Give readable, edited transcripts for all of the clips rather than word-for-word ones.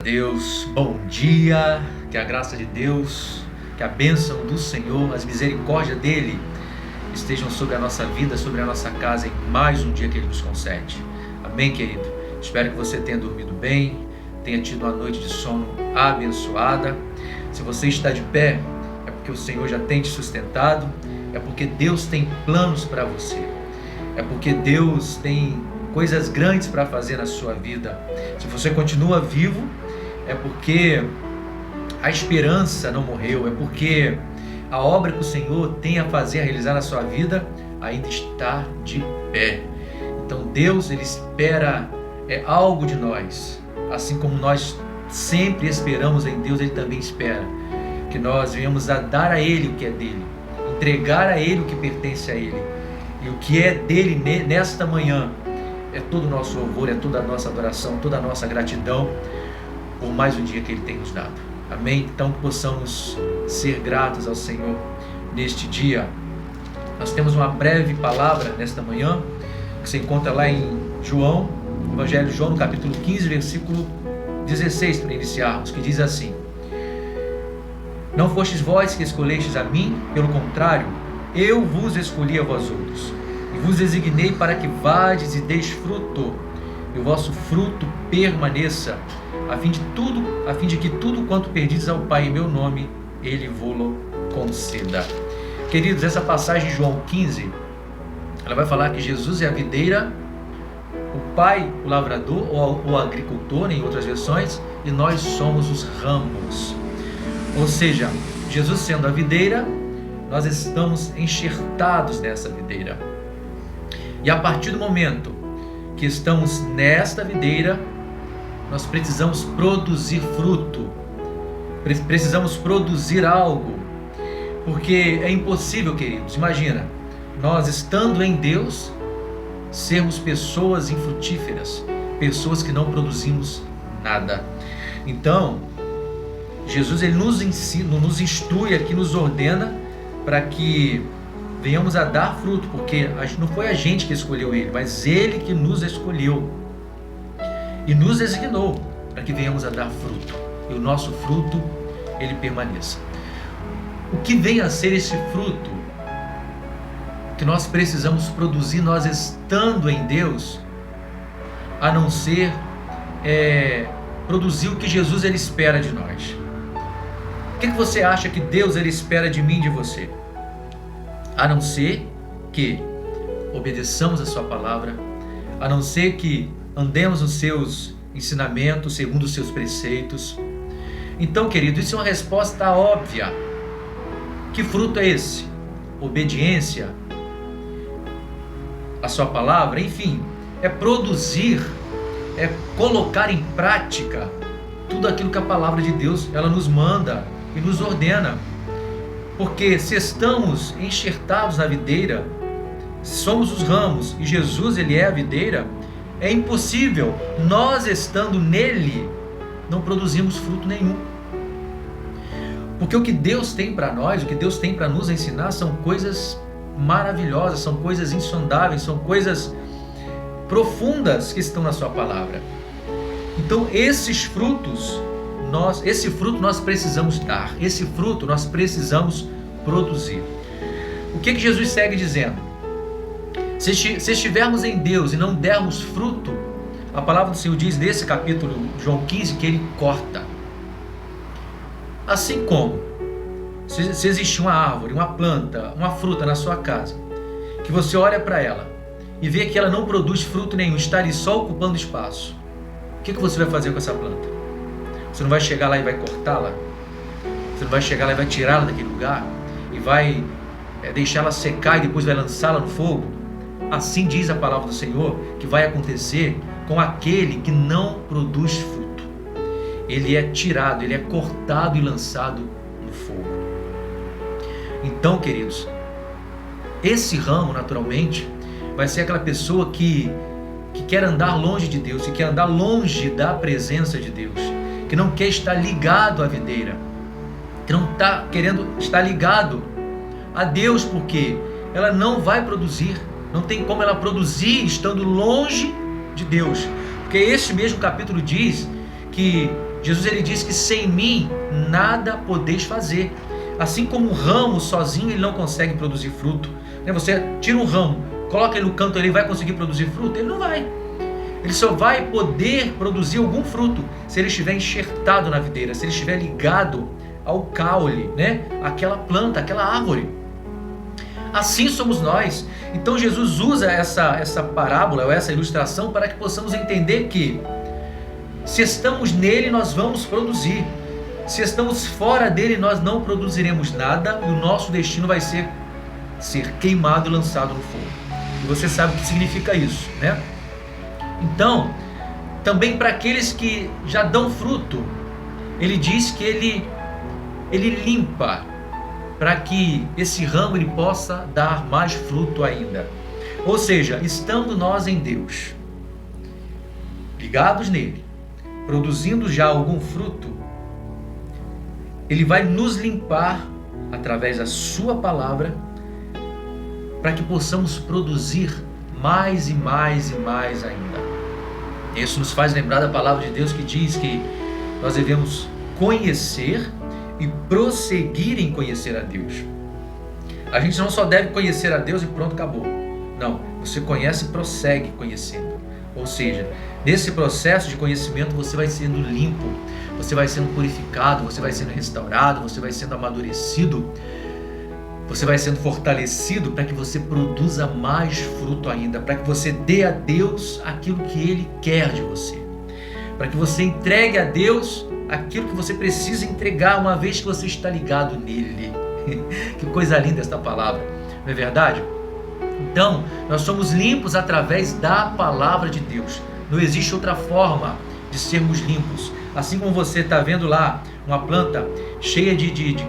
Deus, bom dia, que a graça de Deus, que a bênção do Senhor, as misericórdias dEle estejam sobre a nossa vida, sobre a nossa casa em mais um dia que Ele nos concede. Amém, querido? Espero que você tenha dormido bem, tenha tido uma noite de sono abençoada. Se você está de pé, é porque o Senhor já tem te sustentado, é porque Deus tem planos para você, é porque Deus tem coisas grandes para fazer na sua vida. Se você continua vivo, é porque a esperança não morreu, é porque a obra que o Senhor tem a fazer, a realizar na sua vida, ainda está de pé. Então Deus, Ele espera algo de nós, assim como nós sempre esperamos em Deus, Ele também espera que nós venhamos a dar a Ele o que é dele, entregar a Ele o que pertence a Ele, e o que é dele nesta manhã é todo o nosso louvor, é toda a nossa adoração, toda a nossa gratidão por mais um dia que Ele tem nos dado. Amém? Então que possamos ser gratos ao Senhor neste dia. Nós temos uma breve palavra nesta manhã, que se encontra lá em João, Evangelho de João, no capítulo 15, versículo 16, para iniciarmos, que diz assim: Não fostes vós que escolhestes a mim, pelo contrário, eu vos escolhi a vós outros, e vos designei para que vades e deis fruto, e o vosso fruto permaneça, a fim de que tudo quanto pedis ao Pai em meu nome, Ele vô-lo conceda. Queridos, essa passagem de João 15, ela vai falar que Jesus é a videira, o Pai, o lavrador, ou o agricultor, em outras versões, e nós somos os ramos. Ou seja, Jesus sendo a videira, nós estamos enxertados nessa videira. E a partir do momento que estamos nesta videira, nós precisamos produzir fruto, precisamos produzir algo, porque é impossível, queridos, imagina, nós estando em Deus, sermos pessoas infrutíferas, pessoas que não produzimos nada. Então, Jesus, Ele nos ensina, nos instrui aqui, nos ordena para que venhamos a dar fruto, porque não foi a gente que escolheu Ele, mas Ele que nos escolheu e nos designou para que venhamos a dar fruto, e o nosso fruto, ele permaneça. O que vem a ser esse fruto que nós precisamos produzir, nós estando em Deus, a não ser produzir o que Jesus, ele espera de nós? O que você acha que Deus, ele espera de mim e de você? A não ser que obedeçamos a sua palavra, a não ser que andemos nos seus ensinamentos, segundo os seus preceitos. Então, querido, isso é uma resposta óbvia. Que fruto é esse? Obediência à sua palavra, enfim, é produzir, é colocar em prática tudo aquilo que a palavra de Deus, ela nos manda e nos ordena. Porque se estamos enxertados na videira, somos os ramos e Jesus, ele é a videira, é impossível nós, estando nele, não produzirmos fruto nenhum. Porque o que Deus tem para nós, o que Deus tem para nos ensinar, são coisas maravilhosas, são coisas insondáveis, são coisas profundas que estão na sua palavra. Então esse fruto nós precisamos dar, esse fruto nós precisamos produzir. O que Jesus segue dizendo? Se estivermos em Deus e não dermos fruto, a palavra do Senhor diz nesse capítulo, João 15, que Ele corta. Assim como, se existe uma árvore, uma planta, uma fruta na sua casa, que você olha para ela e vê que ela não produz fruto nenhum, está ali só ocupando espaço, o que você vai fazer com essa planta? Você não vai chegar lá e vai cortá-la? Você não vai chegar lá e vai tirá-la daquele lugar? E vai deixá-la secar e depois vai lançá-la no fogo? Assim diz a palavra do Senhor que vai acontecer com aquele que não produz fruto. Ele é tirado, ele é cortado e lançado no fogo. Então, queridos, esse ramo, naturalmente, vai ser aquela pessoa que quer andar longe de Deus, que quer andar longe da presença de Deus, que não quer estar ligado à videira, que não está querendo estar ligado a Deus, porque ela não vai produzir, não tem como ela produzir estando longe de Deus, porque este mesmo capítulo diz que Jesus ele diz que sem mim nada podeis fazer. Assim como um ramo sozinho ele não consegue produzir fruto. Você tira um ramo, coloca ele no canto, ele vai conseguir produzir fruto? Ele não vai. Ele só vai poder produzir algum fruto se ele estiver enxertado na videira, se ele estiver ligado ao caule, aquela planta, aquela árvore. Assim somos nós. Então Jesus usa essa parábola, ou essa ilustração, para que possamos entender que se estamos nele, nós vamos produzir. Se estamos fora dele, nós não produziremos nada, e o nosso destino vai ser queimado e lançado no fogo. E você sabe o que significa isso, Então, também para aqueles que já dão fruto, ele diz que ele limpa, para que esse ramo ele possa dar mais fruto ainda. Ou seja, estando nós em Deus, ligados nele, produzindo já algum fruto, ele vai nos limpar através da sua palavra, para que possamos produzir mais e mais e mais ainda. Isso nos faz lembrar da palavra de Deus que diz que nós devemos conhecer e prosseguir em conhecer a Deus. A gente não só deve conhecer a Deus e pronto, acabou. Não, você conhece e prossegue conhecendo. Ou seja, nesse processo de conhecimento você vai sendo limpo, você vai sendo purificado, você vai sendo restaurado, você vai sendo amadurecido, você vai sendo fortalecido para que você produza mais fruto ainda, para que você dê a Deus aquilo que Ele quer de você, para que você entregue a Deus aquilo que você precisa entregar uma vez que você está ligado nele. Que coisa linda esta palavra, não é verdade? Então, nós somos limpos através da palavra de Deus. Não existe outra forma de sermos limpos. Assim como você está vendo lá uma planta cheia de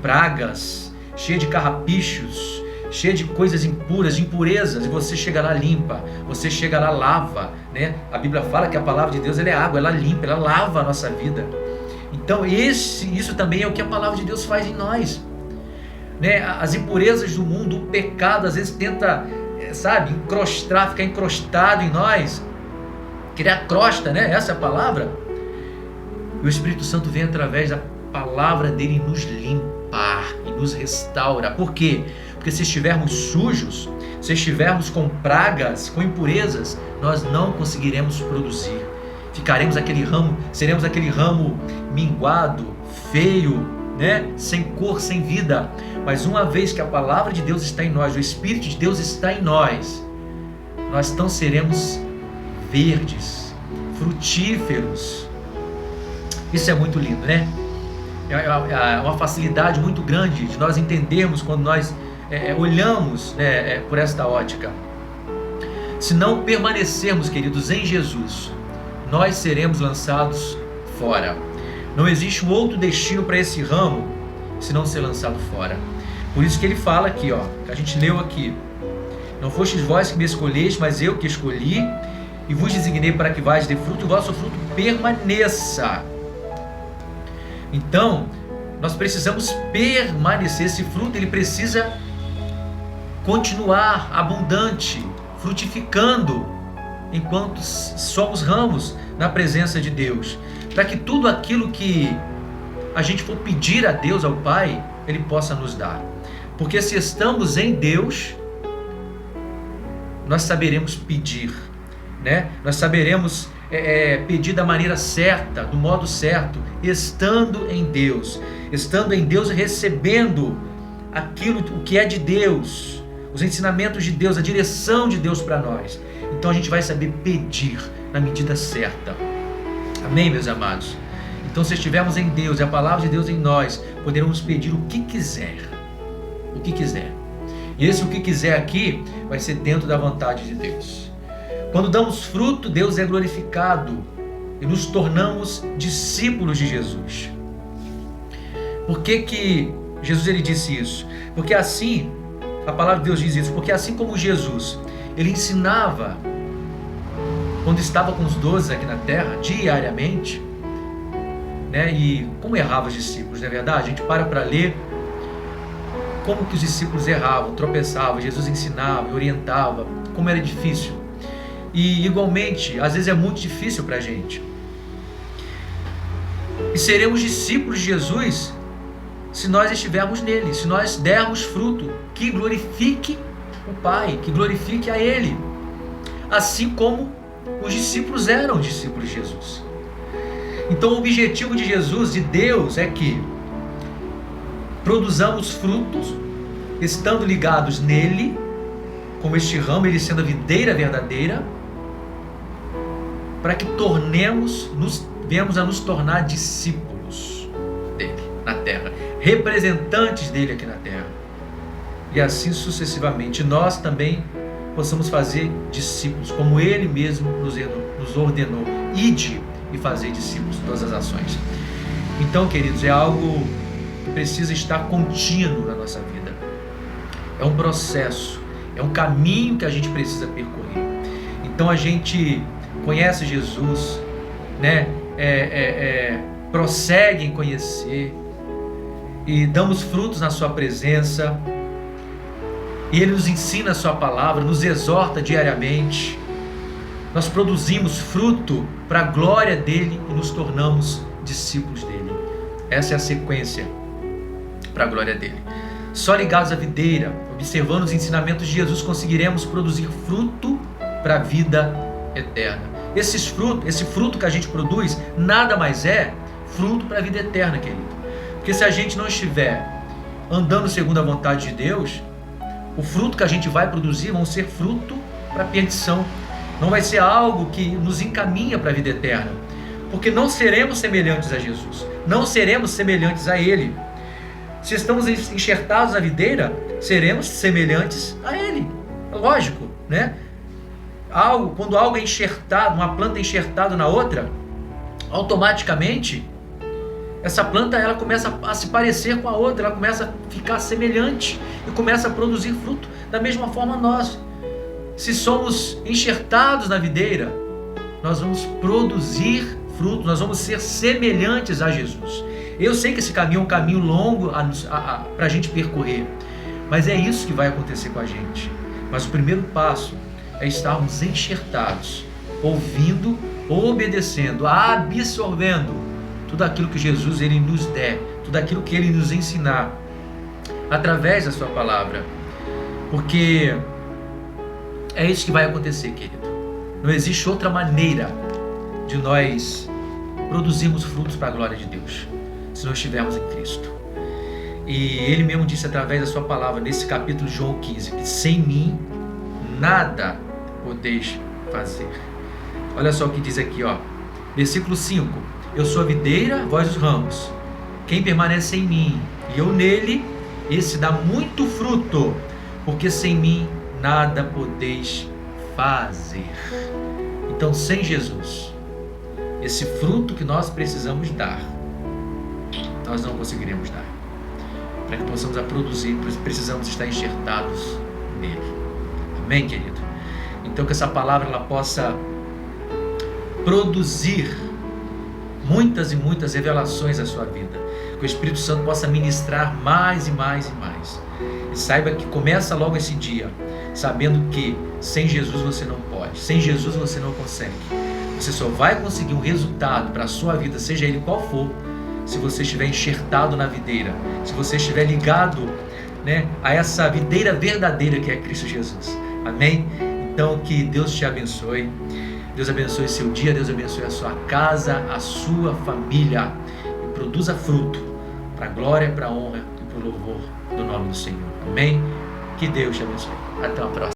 pragas, cheia de carrapichos, cheia de coisas impuras, de impurezas, e você chega lá limpa, você chega lá lava, A Bíblia fala que a palavra de Deus ela é água, ela limpa, ela lava a nossa vida. Então isso também é o que a palavra de Deus faz em nós, As impurezas do mundo, o pecado às vezes tenta, ficar encrostado em nós, criar crosta, Essa é a palavra. E o Espírito Santo vem através da palavra dele e nos limpar e nos restaura. Por quê? Porque se estivermos sujos, se estivermos com pragas, com impurezas, nós não conseguiremos produzir. Seremos aquele ramo minguado, feio, sem cor, sem vida. Mas uma vez que a palavra de Deus está em nós, o Espírito de Deus está em nós, nós então seremos verdes, frutíferos. Isso é muito lindo, É uma facilidade muito grande de nós entendermos quando nós olhamos por esta ótica. Se não permanecermos, queridos, em Jesus, nós seremos lançados fora. Não existe um outro destino para esse ramo se não ser lançado fora. Por isso que ele fala aqui, que a gente leu aqui: não fostes vós que me escolheste, mas eu que escolhi, e vos designei para que vais de fruto, e o vosso fruto permaneça. Então, nós precisamos permanecer. Esse fruto, ele precisa continuar abundante, frutificando, enquanto somos ramos na presença de Deus, para que tudo aquilo que a gente for pedir a Deus, ao Pai, Ele possa nos dar. Porque se estamos em Deus, nós saberemos pedir, Nós saberemos pedir da maneira certa, do modo certo, estando em Deus e recebendo aquilo que é de Deus, os ensinamentos de Deus, a direção de Deus para nós. Então a gente vai saber pedir na medida certa. Amém, meus amados? Então, se estivermos em Deus e a palavra de Deus em nós, poderemos pedir o que quiser. O que quiser. E esse o que quiser aqui vai ser dentro da vontade de Deus. Quando damos fruto, Deus é glorificado e nos tornamos discípulos de Jesus. Por que Jesus ele disse isso? Porque assim, a palavra de Deus diz isso, porque assim como Jesus, ele ensinava quando estava com os 12 aqui na terra, diariamente, e como erravam os discípulos, não é verdade? A gente para ler como que os discípulos erravam, tropeçavam, Jesus ensinava e orientava, como era difícil. E igualmente, às vezes é muito difícil para a gente. E seremos discípulos de Jesus se nós estivermos nele, se nós dermos fruto que glorifique o Pai, que glorifique a Ele. Assim como os discípulos eram discípulos de Jesus. Então o objetivo de Jesus, de Deus, é que produzamos frutos, estando ligados nele, como este ramo, ele sendo a videira verdadeira, para que venhamos a nos tornar discípulos dele na terra, representantes dele aqui na terra. E assim sucessivamente, nós também possamos fazer discípulos, como ele mesmo nos ordenou. Ide e fazer discípulos de todas as ações. Então, queridos, é algo que precisa estar contínuo na nossa vida. É um processo, é um caminho que a gente precisa percorrer. Então a gente conhece Jesus, né? Prossegue em conhecer e damos frutos na sua presença, e ele nos ensina a sua palavra, nos exorta diariamente. Nós produzimos fruto para a glória dele e nos tornamos discípulos dele. Essa é a sequência para a glória dele. Só ligados à videira, observando os ensinamentos de Jesus, conseguiremos produzir fruto para a vida eterna. Esse fruto que a gente produz, nada mais é fruto para a vida eterna, querido. Porque se a gente não estiver andando segundo a vontade de Deus, o fruto que a gente vai produzir vão ser fruto para a perdição. Não vai ser algo que nos encaminha para a vida eterna. Porque não seremos semelhantes a Jesus. Não seremos semelhantes a Ele. Se estamos enxertados na videira, seremos semelhantes a Ele. Lógico, né? Quando algo é enxertado, uma planta é enxertada na outra, automaticamente essa planta ela começa a se parecer com a outra, ela começa a ficar semelhante e começa a produzir fruto. Da mesma forma nós, se somos enxertados na videira, nós vamos produzir fruto, nós vamos ser semelhantes a Jesus. Eu sei que esse caminho é um caminho longo para a gente percorrer, mas é isso que vai acontecer com a gente. Mas o primeiro passo é estarmos enxertados, ouvindo, obedecendo, absorvendo tudo aquilo que Jesus ele nos der, tudo aquilo que ele nos ensinar através da sua palavra. Porque é isso que vai acontecer, querido. Não existe outra maneira de nós produzirmos frutos para a glória de Deus, se nós estivermos em Cristo. E ele mesmo disse através da sua palavra, nesse capítulo de João 15, que sem mim nada podeis fazer. Olha só o que diz aqui, ó, versículo 5: eu sou a videira, vós os ramos. Quem permanece em mim e eu nele, esse dá muito fruto, porque sem mim nada podeis fazer. Então, sem Jesus, esse fruto que nós precisamos dar, nós não conseguiremos dar. Para que possamos a produzir, precisamos estar enxertados nele. Amém, querido? Então, que essa palavra ela possa produzir muitas e muitas revelações à sua vida. Que o Espírito Santo possa ministrar mais e mais e mais. E saiba que começa logo esse dia, sabendo que sem Jesus você não pode, sem Jesus você não consegue. Você só vai conseguir um resultado para a sua vida, seja ele qual for, se você estiver enxertado na videira, se você estiver ligado, né, a essa videira verdadeira que é Cristo Jesus. Amém? Então que Deus te abençoe. Deus abençoe seu dia, Deus abençoe a sua casa, a sua família, e produza fruto para a glória, para a honra e para o louvor do nome do Senhor. Amém? Que Deus te abençoe. Até a próxima.